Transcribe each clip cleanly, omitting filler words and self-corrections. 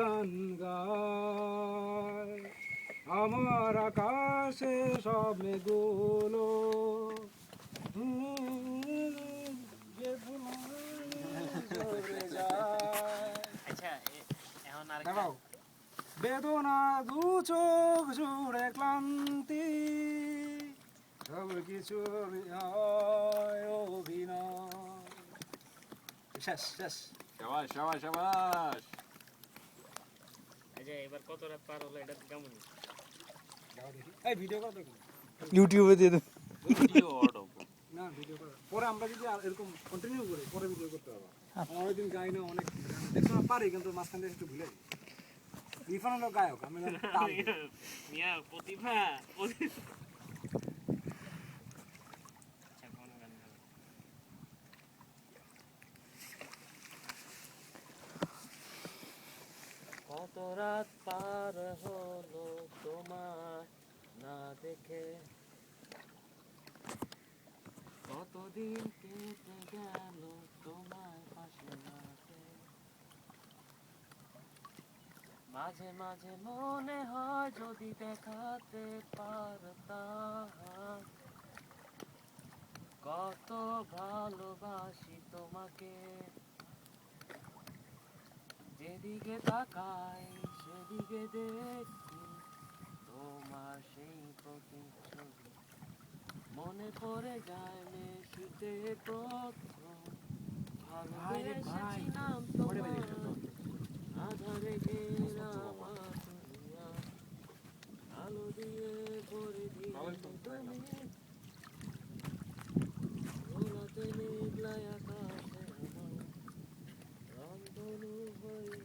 গান গায় আমার আকাশে সব মেঘগুলো যে ঝরে যায়। দেখাও। বেদনা দু চোখ জুড়ে ক্লান্তি সব কিছু অভিনয়। শেষ শেষ। শাবাশ শাবাশ শাবাশ। আচ্ছা এবার কত রাত পার হলো এটা কেমন? যাও দেখি। এই ভিডিও কর দেখুন। ইউটিউবে দিয়ে দেব। ভিডিও অড হবে। না ভিডিও কর। পরে আমরা যদি এরকম কন্টিনিউ করি পরে ভিডিও করতে হবে। অনেকদিন গাই না অনেক দেখো না পারি কিন্তু মাঝখান দিয়ে একটু ভুলে যাই। ইরফান হলো গায়ক আমি হলাম তাল। মিয়া প্রতিভা আচ্ছা কোন গান গাবে? কত রাত পার হলো তোমার না দেখে, কতদিন কেটে গেল তোমার পাশে না পেয়ে। মাঝে মাঝে মনে হয় যদি দেখাতে পারতাম কত ভালোবাসি তোমাকে। যেদিকে তাকাই সেদিকে দেখি তোমার সেই প্রতিচ্ছবি, মনে পড়ে যায় মেশিতে প্রথম ভালোবেসেছিলাম তোমার, আধারে ঘেরা আমার দুনিয়া, আলো দিয়ে ভরে দিলে তুমি, ভোলাতে মেঘলায় আকাশে আমার রংধনু হয়ে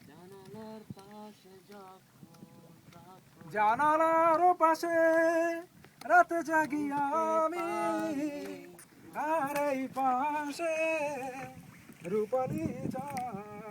জানালার পাশে যখন রাত হয়ে জানালার পাশে রাতে জাগি আমি আর এই পাশে রূপালি চাঁদ